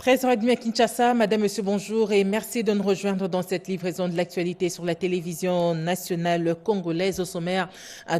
13h30 à Kinshasa. Madame, Monsieur, bonjour et merci de nous rejoindre dans cette livraison de l'actualité sur la télévision nationale congolaise. Au sommaire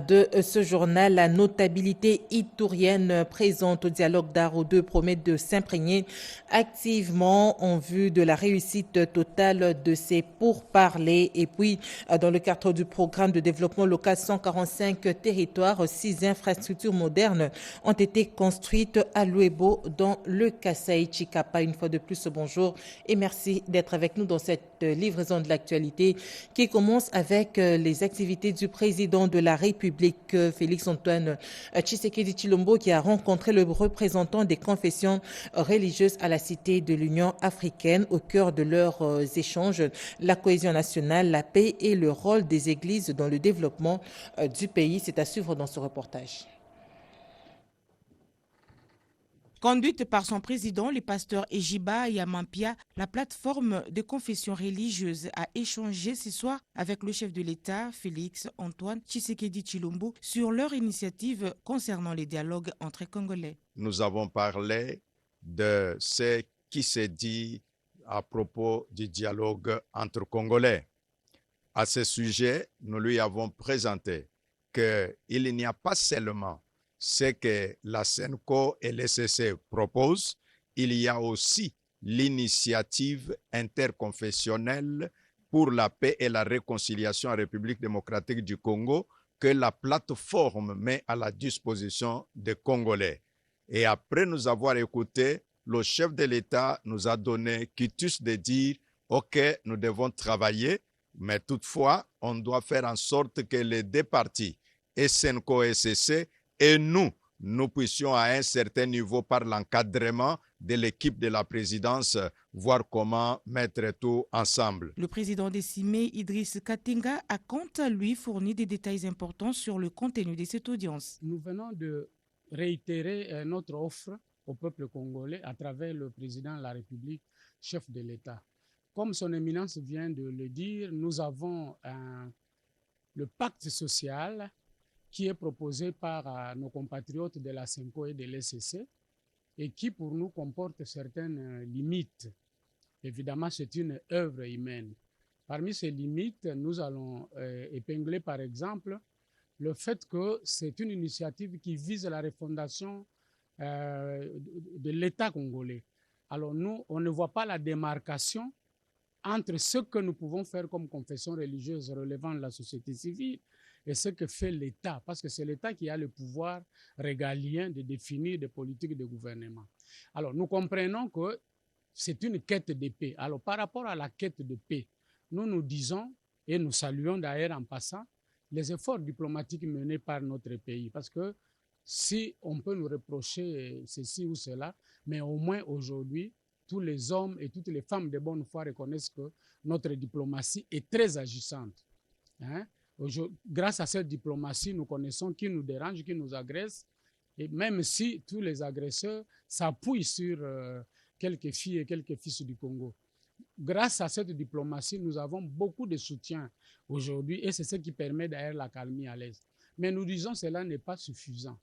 de ce journal, la notabilité itourienne présente au dialogue d'Aro 2 promet de s'imprégner activement en vue de la réussite totale de ces pourparlers. Et puis, dans le cadre du programme de développement local 145 territoires, 6 infrastructures modernes ont été construites à Luebo dans le Kasaï Chikapa. Une fois de plus, bonjour et merci d'être avec nous dans cette livraison de l'actualité qui commence avec les activités du président de la République, Félix-Antoine Tshisekedi Tshilombo, qui a rencontré le représentant des confessions religieuses à la Cité de l'Union africaine. Au cœur de leurs échanges, la cohésion nationale, la paix et le rôle des églises dans le développement du pays. C'est à suivre dans ce reportage. Conduite par son président, le pasteur Ejiba Yamampia, la plateforme de confession religieuse a échangé ce soir avec le chef de l'État, Félix Antoine Tshisekedi Tshilombo, sur leur initiative concernant les dialogues entre Congolais. Nous avons parlé de ce qui s'est dit à propos du dialogue entre Congolais. À ce sujet, nous lui avons présenté qu'il n'y a pas seulement ce que la SENCO et l'ECC proposent, il y a aussi l'initiative interconfessionnelle pour la paix et la réconciliation en République démocratique du Congo que la plateforme met à la disposition des Congolais. Et après nous avoir écouté, le chef de l'État nous a donné quitus de dire « Ok, nous devons travailler, mais toutefois, on doit faire en sorte que les deux parties, SENCO et ECC, et nous puissions à un certain niveau, par l'encadrement de l'équipe de la présidence, voir comment mettre tout ensemble. Le président décimé, Idriss Katinga, a quant à lui fourni des détails importants sur le contenu de cette audience. Nous venons de réitérer notre offre au peuple congolais à travers le président de la République, chef de l'État. Comme son éminence vient de le dire, nous avons le pacte social qui est proposé par nos compatriotes de la SENCO et de l'ECC et qui pour nous comporte certaines limites. Évidemment, c'est une œuvre humaine. Parmi ces limites, nous allons épingler par exemple le fait que c'est une initiative qui vise la refondation de l'État congolais. Alors nous, on ne voit pas la démarcation entre ce que nous pouvons faire comme confession religieuse relevant de la société civile et ce que fait l'État, parce que c'est l'État qui a le pouvoir régalien de définir des politiques de gouvernement. Alors, nous comprenons que c'est une quête de paix. Alors, par rapport à la quête de paix, nous disons, et nous saluons d'ailleurs en passant, les efforts diplomatiques menés par notre pays, parce que si on peut nous reprocher ceci ou cela, mais au moins aujourd'hui, tous les hommes et toutes les femmes de bonne foi reconnaissent que notre diplomatie est très agissante. Grâce à cette diplomatie, nous connaissons qui nous dérange, qui nous agresse, et même si tous les agresseurs s'appuient sur quelques filles et quelques fils du Congo. Grâce à cette diplomatie, nous avons beaucoup de soutien aujourd'hui et c'est ce qui permet d'ailleurs la calmie à l'Est. Mais nous disons que cela n'est pas suffisant.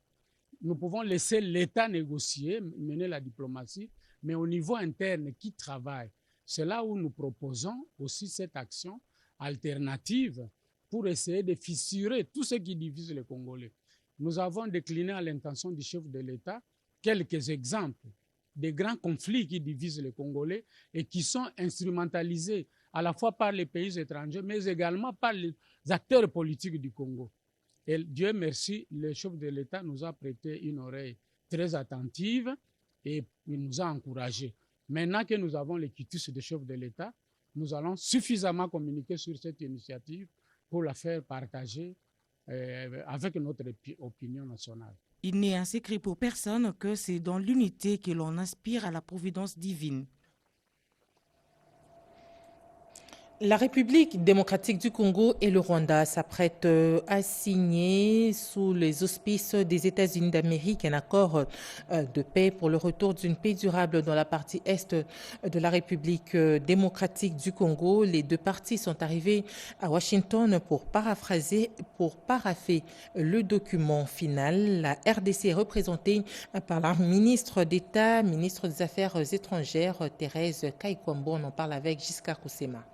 Nous pouvons laisser l'État négocier, mener la diplomatie, mais au niveau interne, qui travaille? C'est là où nous proposons aussi cette action alternative pour essayer de fissurer tout ce qui divise les Congolais. Nous avons décliné à l'intention du chef de l'État quelques exemples des grands conflits qui divisent les Congolais et qui sont instrumentalisés à la fois par les pays étrangers, mais également par les acteurs politiques du Congo. Et Dieu merci, le chef de l'État nous a prêté une oreille très attentive et il nous a encouragés. Maintenant que nous avons les quitus de chef de l'État, nous allons suffisamment communiquer sur cette initiative pour la faire partager avec notre opinion nationale. Il n'est un secret pour personne que c'est dans l'unité que l'on aspire à la providence divine. La République démocratique du Congo et le Rwanda s'apprêtent à signer sous les auspices des États-Unis d'Amérique un accord de paix pour le retour d'une paix durable dans la partie est de la République démocratique du Congo. Les deux parties sont arrivées à Washington pour parapher le document final. La RDC est représentée par la ministre d'État, ministre des Affaires étrangères, Thérèse Kaikwambo. On en parle avec Giscard Koussema.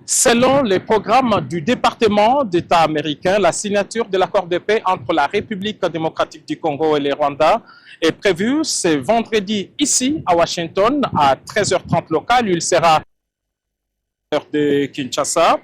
Selon les programmes du département d'État américain, la signature de l'accord de paix entre la République démocratique du Congo et le Rwanda est prévue ce vendredi ici à Washington à 13h30 local. Il sera à l'heure de Kinshasa.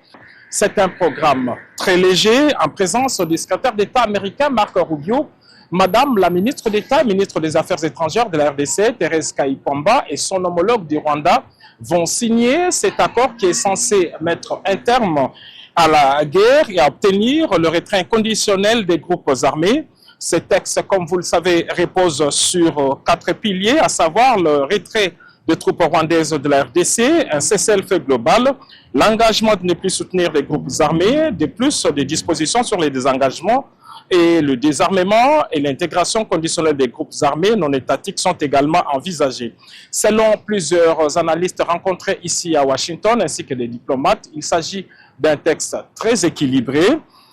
C'est un programme très léger en présence du secrétaire d'État américain Marco Rubio, Madame la ministre d'État, ministre des Affaires étrangères de la RDC, Thérèse Kaikwamba, et son homologue du Rwanda vont signer cet accord qui est censé mettre un terme à la guerre et obtenir le retrait inconditionnel des groupes armés. Ce texte, comme vous le savez, repose sur 4 piliers, à savoir le retrait des troupes rwandaises de la RDC, un cessez-le-feu global, l'engagement de ne plus soutenir les groupes armés, de plus des dispositions sur les désengagements, et le désarmement et l'intégration conditionnelle des groupes armés non étatiques sont également envisagés. Selon plusieurs analystes rencontrés ici à Washington ainsi que des diplomates, il s'agit d'un texte très équilibré.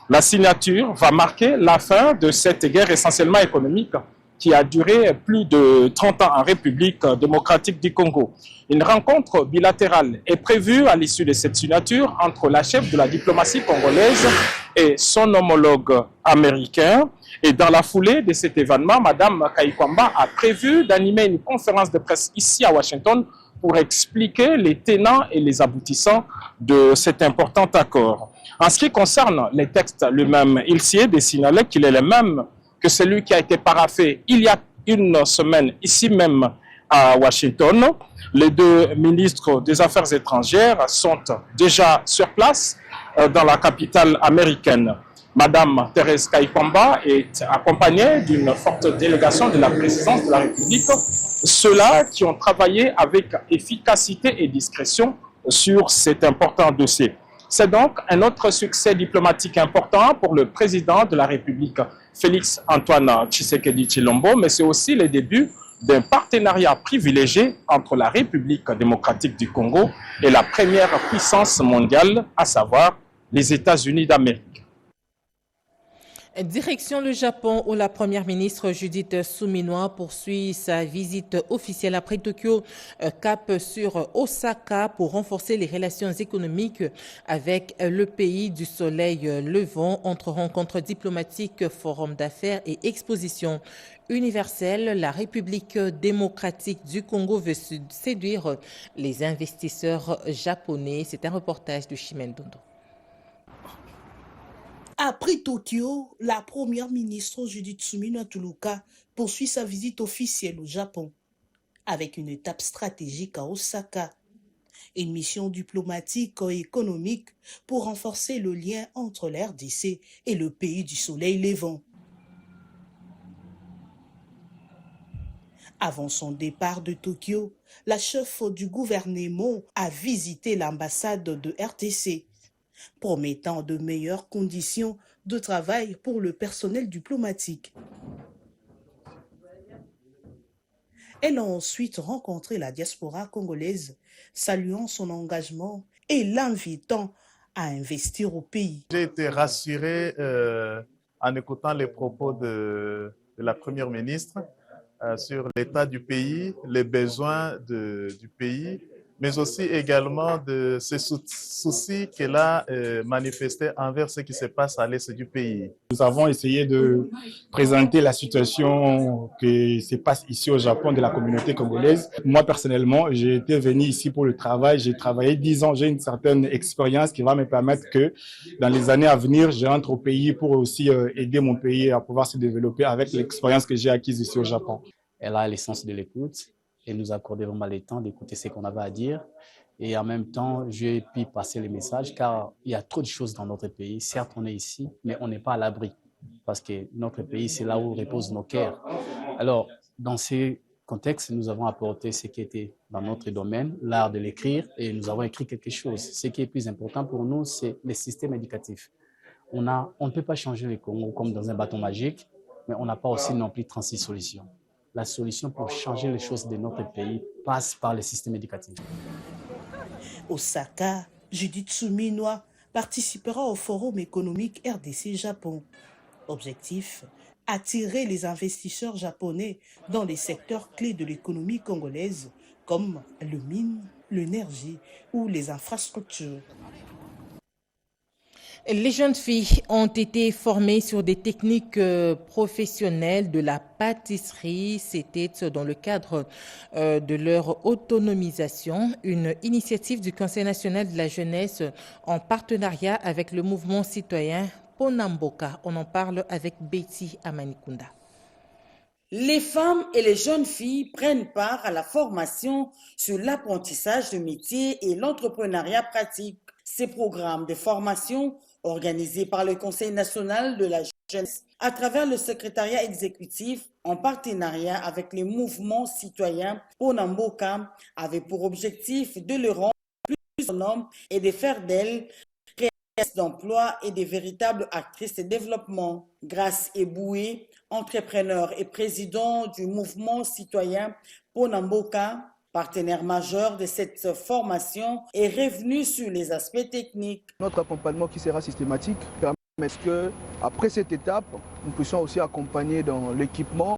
La signature va marquer la fin de cette guerre essentiellement économique qui a duré plus de 30 ans en République démocratique du Congo. Une rencontre bilatérale est prévue à l'issue de cette signature entre la chef de la diplomatie congolaise et son homologue américain. Et dans la foulée de cet événement, Mme Kaikwamba a prévu d'animer une conférence de presse ici à Washington pour expliquer les tenants et les aboutissants de cet important accord. En ce qui concerne les textes lui-même, il s'y est de signaler qu'il est le même que celui qui a été paraphé il y a une semaine ici même à Washington. Les deux ministres des Affaires étrangères sont déjà sur place dans la capitale américaine. Madame Thérèse Kaikwamba est accompagnée d'une forte délégation de la présidence de la République, ceux-là qui ont travaillé avec efficacité et discrétion sur cet important dossier. C'est donc un autre succès diplomatique important pour le président de la République, Félix Antoine Tshisekedi Tshilombo, mais c'est aussi le début d'un partenariat privilégié entre la République démocratique du Congo et la première puissance mondiale, à savoir les États-Unis d'Amérique. Direction le Japon où la première ministre Judith Suminwa poursuit sa visite officielle après Tokyo, cap sur Osaka pour renforcer les relations économiques avec le pays du soleil levant entre rencontres diplomatiques, forums d'affaires et expositions universelles. La République démocratique du Congo veut séduire les investisseurs japonais. C'est un reportage de Chimène Dondo. Après Tokyo, la première ministre Judith Suminwa Tuluka poursuit sa visite officielle au Japon, avec une étape stratégique à Osaka, une mission diplomatique et économique pour renforcer le lien entre la RDC et le pays du soleil levant. Avant son départ de Tokyo, la chef du gouvernement a visité l'ambassade de RDC, promettant de meilleures conditions de travail pour le personnel diplomatique. Elle a ensuite rencontré la diaspora congolaise, saluant son engagement et l'invitant à investir au pays. J'ai été rassuré en écoutant les propos de la première ministre sur l'état du pays, les besoins du pays, mais aussi également de ces soucis qu'elle a manifestés envers ce qui se passe à l'est du pays. Nous avons essayé de présenter la situation qui se passe ici au Japon de la communauté congolaise. Moi, personnellement, j'ai été venu ici pour le travail. J'ai travaillé 10 ans. J'ai une certaine expérience qui va me permettre que dans les années à venir, je rentre au pays pour aussi aider mon pays à pouvoir se développer avec l'expérience que j'ai acquise ici au Japon. Elle a l'essence de l'écoute et nous accorder vraiment le temps d'écouter ce qu'on avait à dire. Et en même temps, j'ai pu passer les messages car il y a trop de choses dans notre pays. Certes, on est ici, mais on n'est pas à l'abri parce que notre pays, c'est là où reposent nos cœurs. Alors, dans ces contexte, nous avons apporté ce qui était dans notre domaine, l'art de l'écrire, et nous avons écrit quelque chose. Ce qui est plus important pour nous, c'est le système éducatif. On ne peut pas changer le Congo comme dans un bâton magique, mais on n'a pas aussi non plus 36 solutions. La solution pour changer les choses de notre pays passe par le système éducatif. Osaka, Judith Suminwa participera au Forum économique RDC-Japon. Objectif, attirer les investisseurs japonais dans les secteurs clés de l'économie congolaise comme le mine, l'énergie ou les infrastructures. Les jeunes filles ont été formées sur des techniques professionnelles de la pâtisserie. C'était dans le cadre de leur autonomisation, une initiative du Conseil national de la jeunesse en partenariat avec le mouvement citoyen Ponamboka. On en parle avec Betty Amanikunda. Les femmes et les jeunes filles prennent part à la formation sur l'apprentissage de métiers et l'entrepreneuriat pratique. Ces programmes de formation organisés par le Conseil national de la jeunesse à travers le secrétariat exécutif en partenariat avec les mouvements citoyens Ponamboka avaient pour objectif de le rendre plus autonome et de faire d'elles créatrices d'emplois et des véritables actrices de développement. Grace Eboué, entrepreneur et président du mouvement citoyen Ponamboka, partenaire majeur de cette formation, est revenu sur les aspects techniques. Notre accompagnement qui sera systématique permet qu'après cette étape, nous puissions aussi accompagner dans l'équipement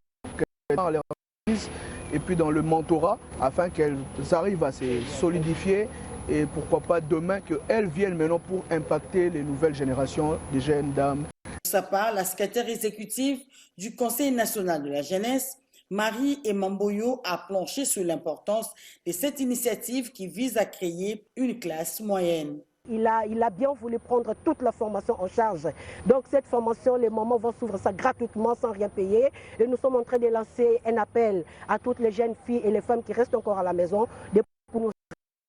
et puis dans le mentorat afin qu'elles arrivent à se solidifier et pourquoi pas demain qu'elles viennent maintenant pour impacter les nouvelles générations de jeunes dames. Pour sa part, la secrétaire exécutive du Conseil national de la jeunesse, Marie Emamboyo, a planché sur l'importance de cette initiative qui vise à créer une classe moyenne. Il a bien voulu prendre toute la formation en charge. Donc cette formation, les mamans vont s'ouvrir ça gratuitement sans rien payer. Et nous sommes en train de lancer un appel à toutes les jeunes filles et les femmes qui restent encore à la maison.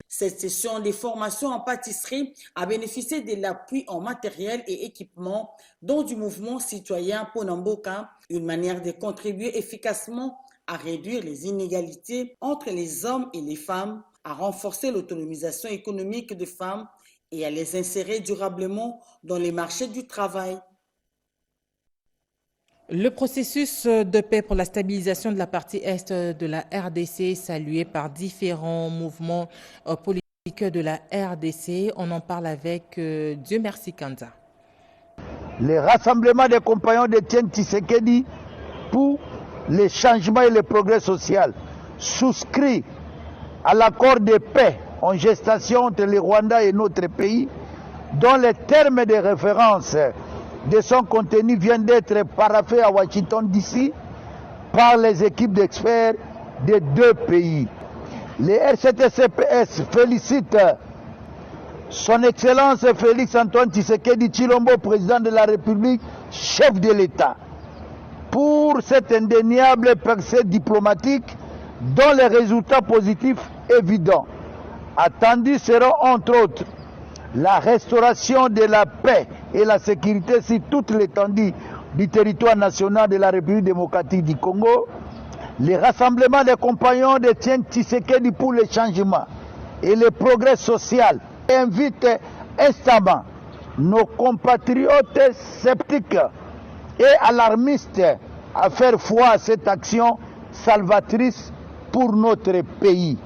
Cette session de formation en pâtisserie a bénéficié de l'appui en matériel et équipement dont du mouvement citoyen Ponamboka, une manière de contribuer efficacement à réduire les inégalités entre les hommes et les femmes, à renforcer l'autonomisation économique des femmes et à les insérer durablement dans les marchés du travail. Le processus de paix pour la stabilisation de la partie est de la RDC, salué par différents mouvements politiques de la RDC. On en parle avec Dieu merci Kanza. Les rassemblements des compagnons d'Étienne Tshisekedi pour les changements et le progrès social, souscrit à l'accord de paix en gestation entre le Rwanda et notre pays, dont les termes de référence de son contenu viennent d'être paraphés à Washington DC par les équipes d'experts des deux pays. Les RCT-CPS félicitent son Excellence Félix-Antoine Tshisekedi Tshilombo, président de la République, chef de l'État, pour cette indéniable percée diplomatique dont les résultats positifs évidents attendus seront entre autres la restauration de la paix et la sécurité sur toute l'étendue du territoire national de la République démocratique du Congo, les rassemblements des compagnons d'Étienne Tshisekedi pour le changement et le progrès social invitent instamment nos compatriotes sceptiques et alarmistes à faire foi à cette action salvatrice pour notre pays.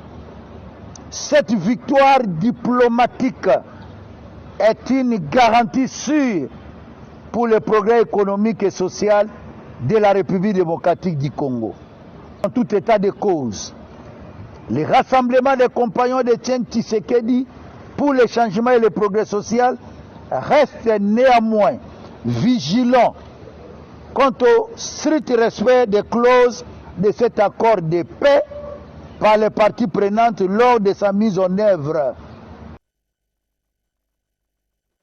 Cette victoire diplomatique est une garantie sûre pour le progrès économique et social de la République démocratique du Congo. En tout état de cause, les rassemblements des compagnons d'Étienne Tshisekedi pour le changement et le progrès social restent néanmoins vigilants quant au strict respect des clauses de cet accord de paix par les parties prenantes lors de sa mise en œuvre.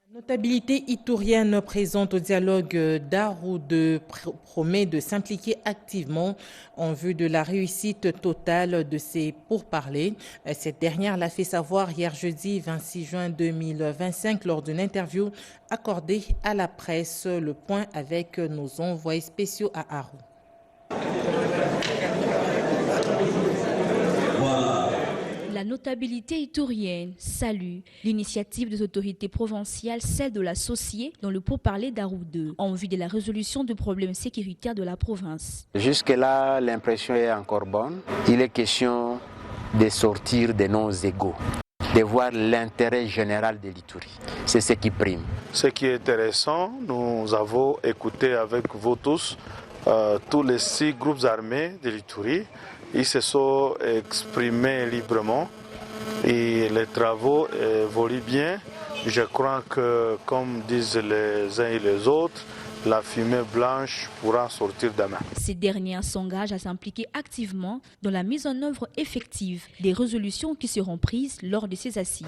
La notabilité itourienne présente au dialogue d'Aroudou promet de s'impliquer activement en vue de la réussite totale de ces pourparlers. Cette dernière l'a fait savoir hier jeudi 26 juin 2025 lors d'une interview accordée à la presse. Le point avec nos envoyés spéciaux à Arou. notabilité itourienne salue l'initiative des autorités provinciales, celle de l'associer dans le pourparler d'Arou 2, en vue de la résolution des problèmes sécuritaires de la province. Jusque-là, l'impression est encore bonne. Il est question de sortir de nos égaux, de voir l'intérêt général de l'Ituri. C'est ce qui prime. Ce qui est intéressant, nous avons écouté avec vous tous tous les 6 groupes armés de l'Ituri. Ils se sont exprimés librement et les travaux évoluent bien. Je crois que, comme disent les uns et les autres, la fumée blanche pourra sortir demain. Ces dernières s'engagent à s'impliquer activement dans la mise en œuvre effective des résolutions qui seront prises lors de ces assises.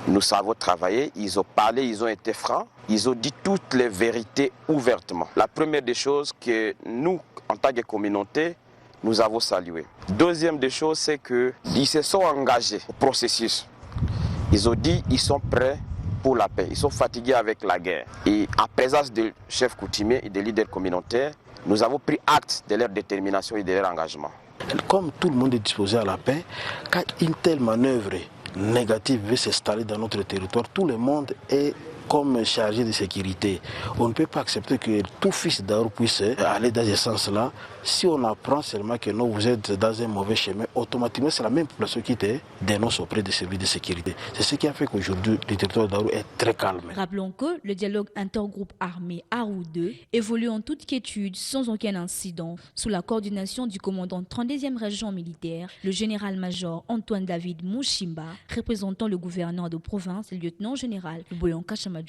Nous savons travailler, ils ont parlé, ils ont été francs, ils ont dit toutes les vérités ouvertement. La première des choses que nous, en tant que communauté, nous avons salué. Deuxième des choses, c'est qu'ils se sont engagés au processus. Ils ont dit qu'ils sont prêts pour la paix. Ils sont fatigués avec la guerre. Et en présence des chefs coutumiers et des leaders communautaires, nous avons pris acte de leur détermination et de leur engagement. Comme tout le monde est disposé à la paix, quand une telle manœuvre négative veut s'installer dans notre territoire, tout le monde est comme chargé de sécurité. On ne peut pas accepter que tout fils d'Arou puisse aller dans ce sens-là. Si on apprend seulement que non, vous êtes dans un mauvais chemin, automatiquement c'est la même population qui te dénonce auprès des services de sécurité. C'est ce qui a fait qu'aujourd'hui le territoire d'Arou est très calme. Rappelons que le dialogue intergroupe armé Arou 2 évolue en toute quiétude sans aucun incident sous la coordination du commandant 32e région militaire, le général-major Antoine David Mouchimba, représentant le gouverneur de province, le lieutenant-général Boyonka Chamadjoni.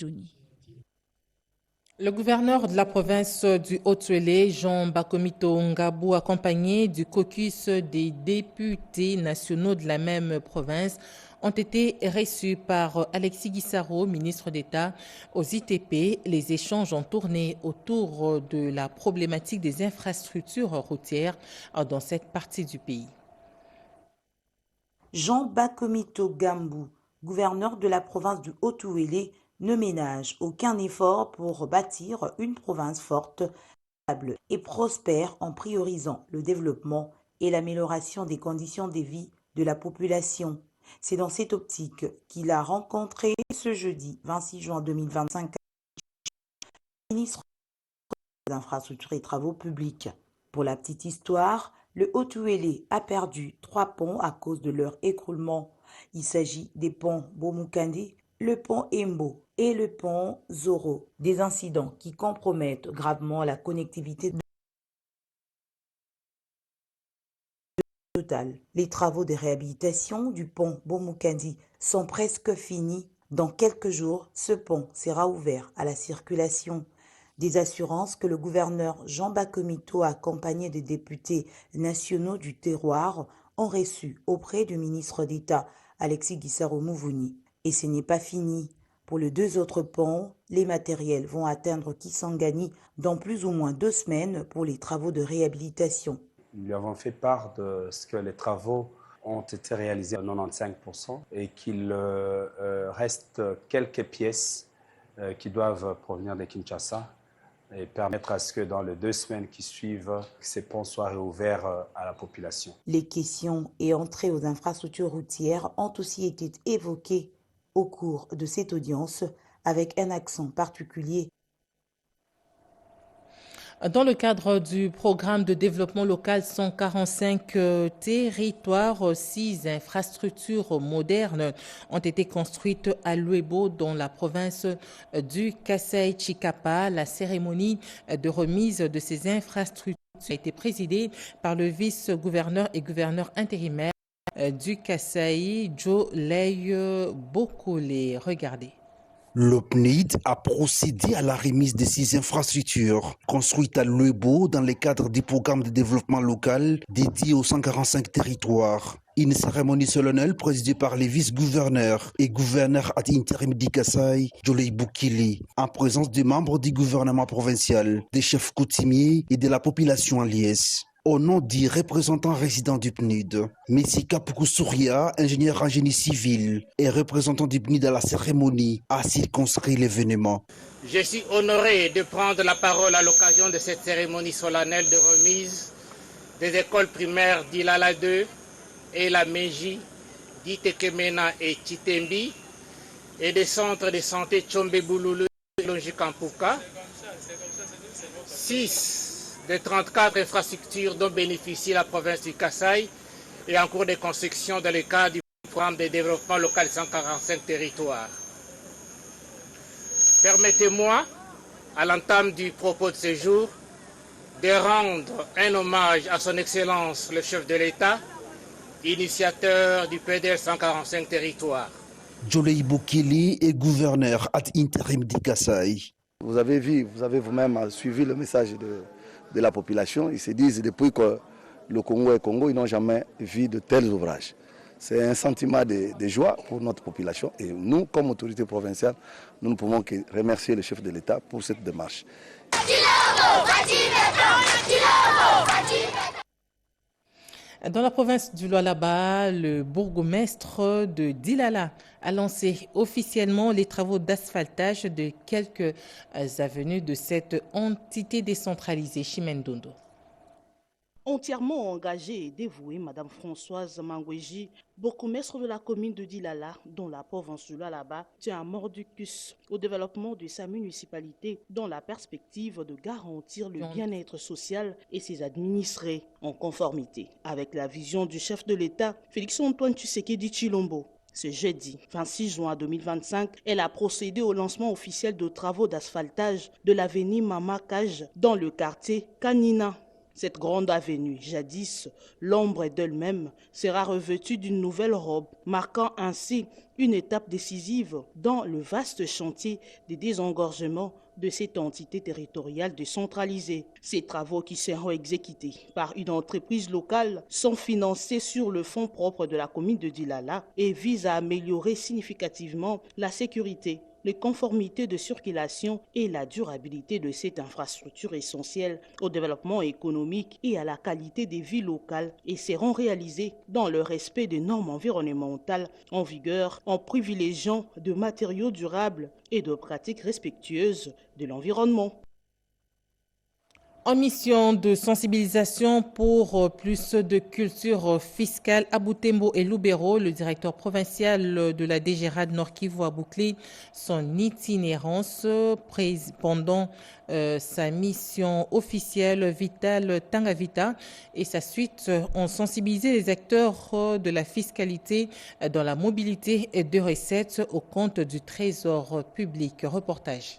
Le gouverneur de la province du Haut-Uélé, Jean Bakomito Ngabou, accompagné du caucus des députés nationaux de la même province, ont été reçus par Alexis Guissaro, ministre d'État, aux ITP. Les échanges ont tourné autour de la problématique des infrastructures routières dans cette partie du pays. Jean Bakomito Ngabou, gouverneur de la province du Haut-Uélé, ne ménage aucun effort pour bâtir une province forte, stable et prospère en priorisant le développement et l'amélioration des conditions de vie de la population. C'est dans cette optique qu'il a rencontré ce jeudi 26 juin 2025 le ministre des Infrastructures et Travaux publics. Pour la petite histoire, le Haut-Uélé a perdu 3 ponts à cause de leur écroulement. Il s'agit des ponts Bomukandi, le pont Embo et le pont Zoro, des incidents qui compromettent gravement la connectivité totale. Les travaux de réhabilitation du pont Bomukandi sont presque finis. Dans quelques jours, ce pont sera ouvert à la circulation. Des assurances que le gouverneur Jean Bakomito, accompagné des députés nationaux du terroir, ont reçues auprès du ministre d'État Alexis Guissaro Mouvouni. Et ce n'est pas fini. Pour les 2 autres ponts, les matériels vont atteindre Kisangani dans plus ou moins 2 semaines pour les travaux de réhabilitation. Nous lui avons fait part de ce que les travaux ont été réalisés à 95% et qu'il reste quelques pièces qui doivent provenir de Kinshasa et permettre à ce que dans les 2 semaines qui suivent, ces ponts soient réouverts à la population. Les questions et entrées aux infrastructures routières ont aussi été évoquées au cours de cette audience, avec un accent particulier. Dans le cadre du programme de développement local 145 territoires, 6 infrastructures modernes ont été construites à Luebo, dans la province du Kasaï-Chikapa. La cérémonie de remise de ces infrastructures a été présidée par le vice-gouverneur et gouverneur intérimaire du Kasaï, Joe Ley Bokole. Regardez. Le PNID a procédé à la remise de 6 infrastructures construites à Luebo dans le cadre du programme de développement local dédié aux 145 territoires. Une cérémonie solennelle présidée par les vice-gouverneurs et gouverneurs ad interim du Kasaï, Jolei Boukili, en présence des membres du gouvernement provincial, des chefs coutumiers et de la population en liesse. Au nom du représentant résident du PNUD, M. Kapuku Souria, ingénieur en génie civil et représentant du PNUD à la cérémonie, a circonscrit l'événement. Je suis honoré de prendre la parole à l'occasion de cette cérémonie solennelle de remise des écoles primaires d'Ilala 2 et la Meji d'Itekemena et Chitembi et des centres de santé Tchombe-Bouloulou et Longikampuka. 6 des 34 infrastructures dont bénéficie la province du Kasaï est en cours de construction dans le cadre du programme de développement local 145 territoires. Permettez-moi, à l'entame du propos de ce jour, de rendre un hommage à son Excellence le chef de l'État, initiateur du PDL 145 territoires. Jolei Bokili est gouverneur ad interim du Kasaï. Vous avez vu, vous avez vous-même suivi le message de la population. Ils se disent depuis que le Congo est Congo, ils n'ont jamais vu de tels ouvrages. C'est un sentiment de joie pour notre population et nous, comme autorité provinciale, nous ne pouvons que remercier le chef de l'État pour cette démarche. Dans la province du Lualaba, le bourgmestre de Dilala a lancé officiellement les travaux d'asphaltage de quelques avenues de cette entité décentralisée, Chimendondo. Entièrement engagée et dévouée, Mme Françoise Mangweji, bourgmestre de la commune de Dilala, dont la province du Lualaba tient un mordicus au développement de sa municipalité dans la perspective de garantir le bien-être social et ses administrés en conformité avec la vision du chef de l'État, Félix-Antoine Tshisekedi Tshilombo. Ce jeudi 26 juin 2025, elle a procédé au lancement officiel de travaux d'asphaltage de l'avenue Mama Kaj dans le quartier Kanina. Cette grande avenue, jadis l'ombre d'elle-même, sera revêtue d'une nouvelle robe, marquant ainsi une étape décisive dans le vaste chantier de désengorgement de cette entité territoriale décentralisée. Ces travaux qui seront exécutés par une entreprise locale sont financés sur le fonds propre de la commune de Dilala et visent à améliorer significativement la sécurité, les conformités de circulation et la durabilité de cette infrastructure essentielle au développement économique et à la qualité des vies locales et seront réalisées dans le respect des normes environnementales en vigueur en privilégiant de matériaux durables et de pratiques respectueuses de l'environnement. En mission de sensibilisation pour plus de culture fiscale à Butembo et Lubero, le directeur provincial de la DGRAD Nord Kivu a bouclé son itinérance pendant sa mission officielle Vital Tangavita et sa suite ont sensibilisé les acteurs de la fiscalité dans la mobilité de recettes au compte du Trésor public. Reportage.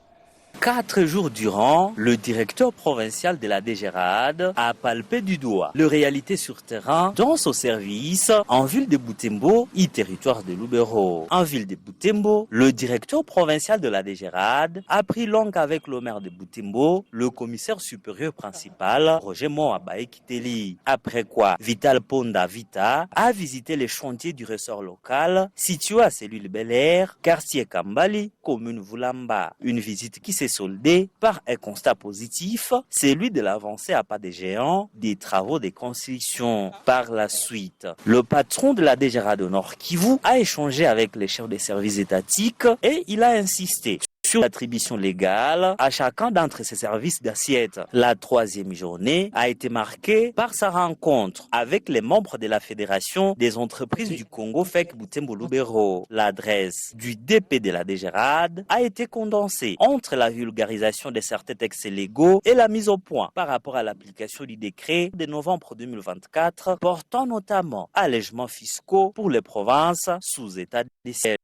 4 jours durant, le directeur provincial de la DGRAD a palpé du doigt les réalités sur terrain dans son service en ville de Butembo et territoire de Lubero. En ville de Butembo, le directeur provincial de la DGRAD a pris langue avec le maire de Butembo, le commissaire supérieur principal, Roger Moabaye Kiteli. Après quoi, Vital Ponda Vita a visité les chantiers du ressort local situé à cellule Bel Air, quartier Kambali, commune Vulamba. Une visite qui s'est soldé par un constat positif, celui de l'avancée à pas de géant des travaux de construction. Par la suite, le patron de la DGRAD Nord Kivu a échangé avec les chefs des services étatiques et il a insisté sur l'attribution légale à chacun d'entre ces services d'assiette. La 3e journée a été marquée par sa rencontre avec les membres de la Fédération des entreprises du Congo FEC Butembo Lubero. L'adresse du DP de la DGRAD a été condensée entre la vulgarisation de certains textes légaux et la mise au point par rapport à l'application du décret de novembre 2024 portant notamment allègements fiscaux pour les provinces sous état de siège.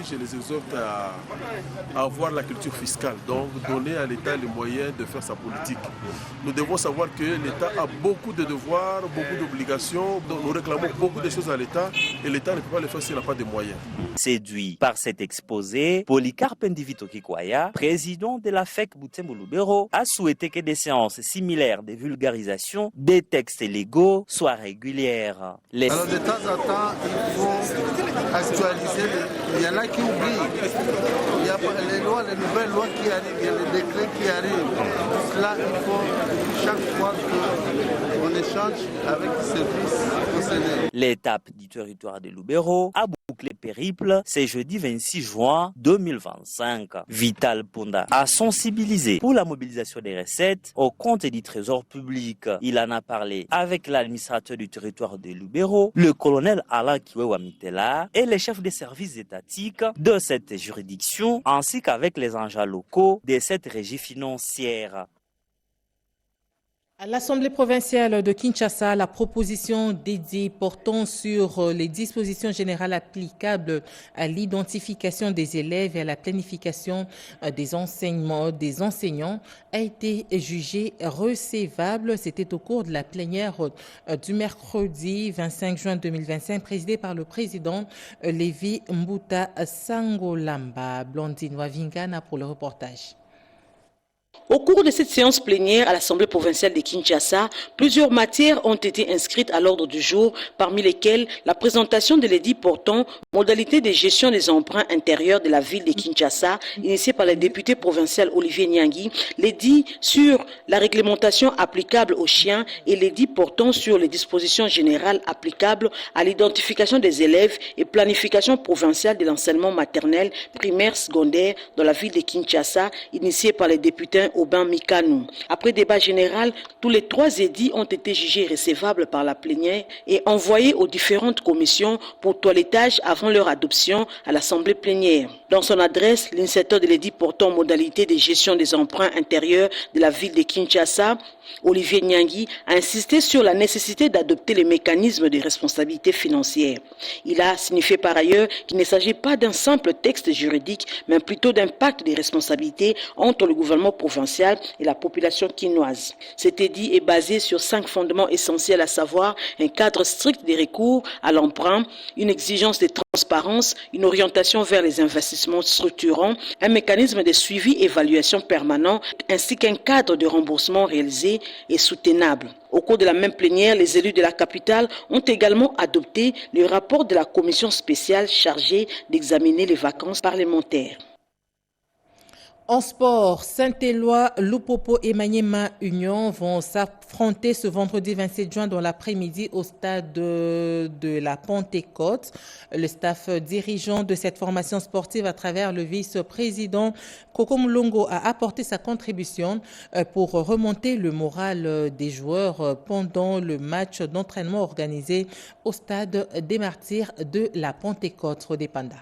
Je les exhorte à avoir la culture fiscale, donc donner à l'État les moyens de faire sa politique. Nous devons savoir que l'État a beaucoup de devoirs, beaucoup d'obligations, donc nous réclamons beaucoup de choses à l'État et l'État ne peut pas le faire s'il n'a pas de moyens. Séduit par cet exposé, Polycarpe Ndivito Kikwaya, président de la FEC Butembo Lubero, a souhaité que des séances similaires de vulgarisation des textes légaux soient régulières. Alors de temps en temps, il faut actualiser il y en a qui oublient. Il y a les lois, les nouvelles lois qui arrivent, il y a les décrets qui arrivent. Cela, il faut chaque fois qu'on échange avec les services concernés. L'étape du territoire de Lubero a bouclé boucler périple, c'est jeudi 26 juin 2025. Vital Ponda a sensibilisé pour la mobilisation des recettes au compte du trésor public. Il en a parlé avec l'administrateur du territoire de Lubero, le colonel Alain Kiwewa Mitela et les chefs des services étatiques de cette juridiction, ainsi qu'avec les agents locaux de cette régie financière. À l'Assemblée provinciale de Kinshasa, la proposition dédiée portant sur les dispositions générales applicables à l'identification des élèves et à la planification des enseignants a été jugée recevable. C'était au cours de la plénière du mercredi 25 juin 2025, présidée par le président Lévi Mbuta Sangolamba. Blandine Wavingana pour le reportage. Au cours de cette séance plénière à l'Assemblée provinciale de Kinshasa, plusieurs matières ont été inscrites à l'ordre du jour, parmi lesquelles la présentation de l'édit portant modalités de gestion des emprunts intérieurs de la ville de Kinshasa, initié par le député provincial Olivier Nyangui, l'édit sur la réglementation applicable aux chiens et l'édit portant sur les dispositions générales applicables à l'identification des élèves et planification provinciale de l'enseignement maternel, primaire, secondaire dans la ville de Kinshasa, initié par les députés Aubin Mikanou. Après débat général, tous les 3 édits ont été jugés recevables par la plénière et envoyés aux différentes commissions pour toilettage avant leur adoption à l'Assemblée plénière. Dans son adresse, l'initiateur de l'édit portant modalité de gestion des emprunts intérieurs de la ville de Kinshasa, Olivier Nyangui, a insisté sur la nécessité d'adopter les mécanismes de responsabilité financière. Il a signifié par ailleurs qu'il ne s'agit pas d'un simple texte juridique, mais plutôt d'un pacte de responsabilité entre le gouvernement provincial et la population quinoise. Cet édit est basé sur 5 fondements essentiels, à savoir un cadre strict des recours à l'emprunt, une exigence de transparence, une orientation vers les investissements structurants, un mécanisme de suivi et évaluation permanent, ainsi qu'un cadre de remboursement réalisé et soutenable. Au cours de la même plénière, les élus de la capitale ont également adopté le rapport de la commission spéciale chargée d'examiner les vacances parlementaires. En sport, Saint-Éloi, Lupopo et Maniema Union vont s'affronter ce vendredi 27 juin dans l'après-midi au stade de la Pentecôte. Le staff dirigeant de cette formation sportive à travers le vice-président Koko Mulongo a apporté sa contribution pour remonter le moral des joueurs pendant le match d'entraînement organisé au stade des Martyrs de la Pentecôte. Rodépanda.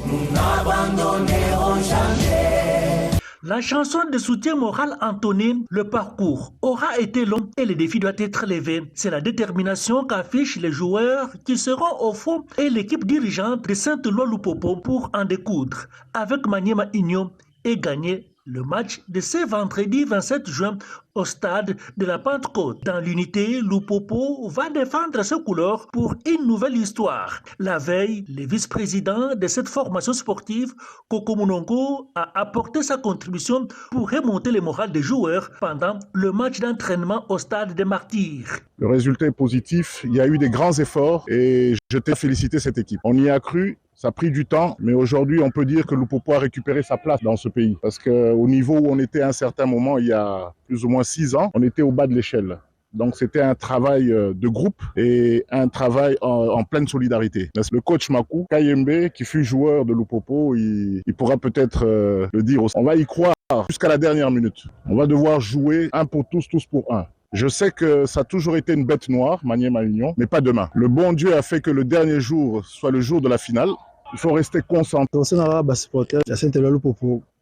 Nous n'abandonnerons jamais. La chanson de soutien moral entonnée, le parcours aura été long et le défi doit être relevé. C'est la détermination qu'affichent les joueurs qui seront au fond et l'équipe dirigeante de Saint-Éloi Lupopo pour en découdre avec Maniema Union et gagner le match de ce vendredi 27 juin au stade de la Pentecôte. Dans l'unité, Lupopo va défendre ses couleurs pour une nouvelle histoire. La veille, le vice-président de cette formation sportive, Koko Mulongo, a apporté sa contribution pour remonter le moral des joueurs pendant le match d'entraînement au stade des Martyrs. Le résultat est positif, il y a eu des grands efforts et je tiens à féliciter cette équipe. On y a cru. Ça a pris du temps, mais aujourd'hui, on peut dire que Lupopo a récupéré sa place dans ce pays. Parce qu'au niveau où on était à un certain moment, il y a plus ou moins 6 ans, on était au bas de l'échelle. Donc c'était un travail de groupe et un travail en pleine solidarité. Le coach Makou Kayembe, qui fut joueur de Lupopo, il pourra peut-être le dire aussi. On va y croire jusqu'à la dernière minute. On va devoir jouer un pour tous, tous pour un. Je sais que ça a toujours été une bête noire, Maniema Union, mais pas demain. Le bon Dieu a fait que le dernier jour soit le jour de la finale. Il faut rester concentré.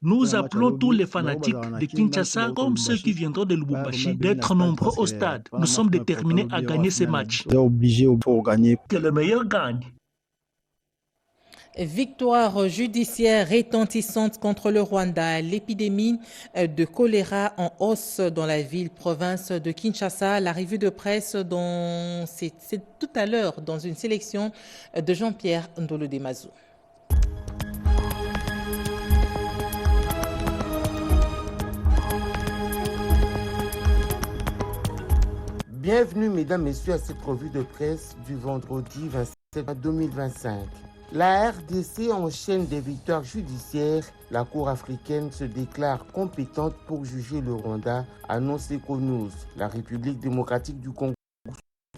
Nous appelons tous les fanatiques de Kinshasa comme ceux qui viendront de Lubumbashi d'être nombreux au stade. Nous sommes déterminés à gagner ces matchs. Que le meilleur gagne. Victoire judiciaire retentissante contre le Rwanda. L'épidémie de choléra en hausse dans la ville-province de Kinshasa. La revue de presse, c'est tout à l'heure dans une sélection de Jean-Pierre Ndolo-Demazou. Bienvenue mesdames, messieurs à cette revue de presse du vendredi 27 juin 2025. La RDC enchaîne des victoires judiciaires. La Cour africaine se déclare compétente pour juger le Rwanda, annonce Econews. La République démocratique du Congo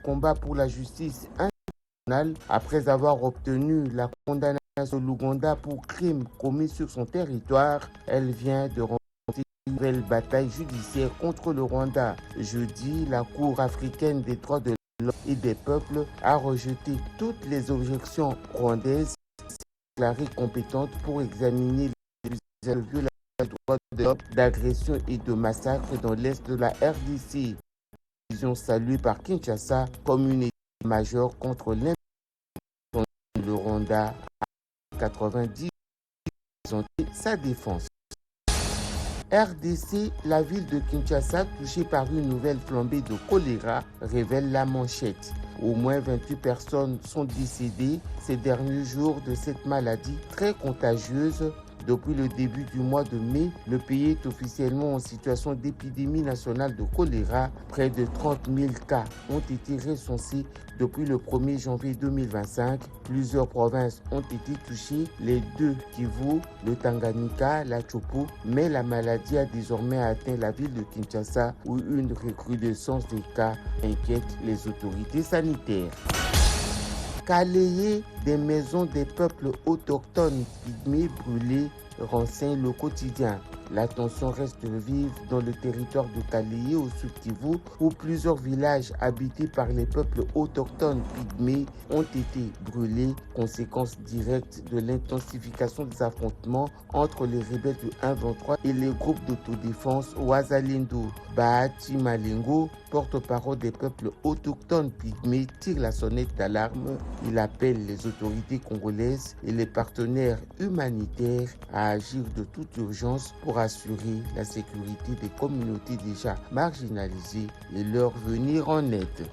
combat pour la justice internationale après avoir obtenu la condamnation de l'Ouganda pour crimes commis sur son territoire. Elle vient de remporter une nouvelle bataille judiciaire contre le Rwanda. Jeudi, la Cour africaine des droits de l'homme et des peuples a rejeté toutes les objections rwandaises, déclarée compétente pour examiner les violations des droits de l'homme, d'agression et de massacres dans l'est de la RDC. Décision saluée par Kinshasa comme une étape majeure contre l'intervention du Rwanda à 90 sa défense. RDC, la ville de Kinshasa touchée par une nouvelle flambée de choléra, révèle la manchette. Au moins 28 personnes sont décédées ces derniers jours de cette maladie très contagieuse. Depuis le début du mois de mai, le pays est officiellement en situation d'épidémie nationale de choléra. Près de 30 000 cas ont été recensés depuis le 1er janvier 2025. Plusieurs provinces ont été touchées, les deux Kivu, le Tanganyika, la Chopo, mais la maladie a désormais atteint la ville de Kinshasa où une recrudescence des cas inquiète les autorités sanitaires. Caléer des maisons des peuples autochtones pygmées brûlées, renseigne le quotidien. La tension reste vive dans le territoire de Kaléé au Sud Kivu où plusieurs villages habités par les peuples autochtones pygmées ont été brûlés, conséquence directe de l'intensification des affrontements entre les rebelles du 1-23 et les groupes d'autodéfense Wazalendo. Bahati Malengo, porte-parole des peuples autochtones pygmées, tire la sonnette d'alarme. Il appelle les autorités congolaises et les partenaires humanitaires à agir de toute urgence pour assurer la sécurité des communautés déjà marginalisées et leur venir en aide.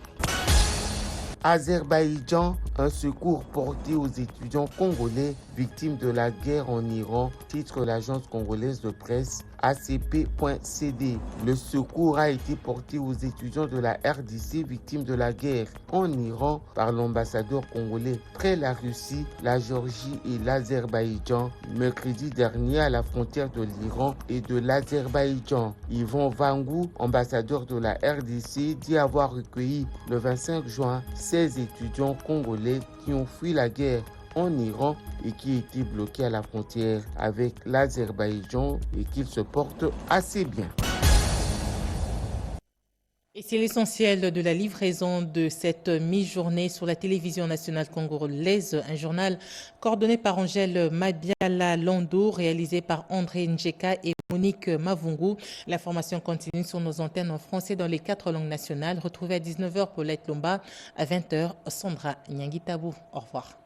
Azerbaïdjan, un secours porté aux étudiants congolais victimes de la guerre en Iran, titre l'agence congolaise de presse ACP.cd. Le secours a été porté aux étudiants de la RDC victimes de la guerre en Iran par l'ambassadeur congolais près la Russie, la Géorgie et l'Azerbaïdjan mercredi dernier à la frontière de l'Iran et de l'Azerbaïdjan. Yvon Vangou, ambassadeur de la RDC, dit avoir recueilli le 25 juin 16 étudiants congolais qui ont fui la guerre en Iran et qui étaient bloqués à la frontière avec l'Azerbaïdjan et qu'ils se portent assez bien. Et c'est l'essentiel de la livraison de cette mi-journée sur la télévision nationale congolaise, un journal coordonné par Angèle Mabiala Londo, réalisé par André Njeka et Monique Mavungu. La formation continue sur nos antennes en français dans les 4 langues nationales. Retrouvez à 19h Paulette Lomba, à 20h Sandra Nyangitabou. Au revoir.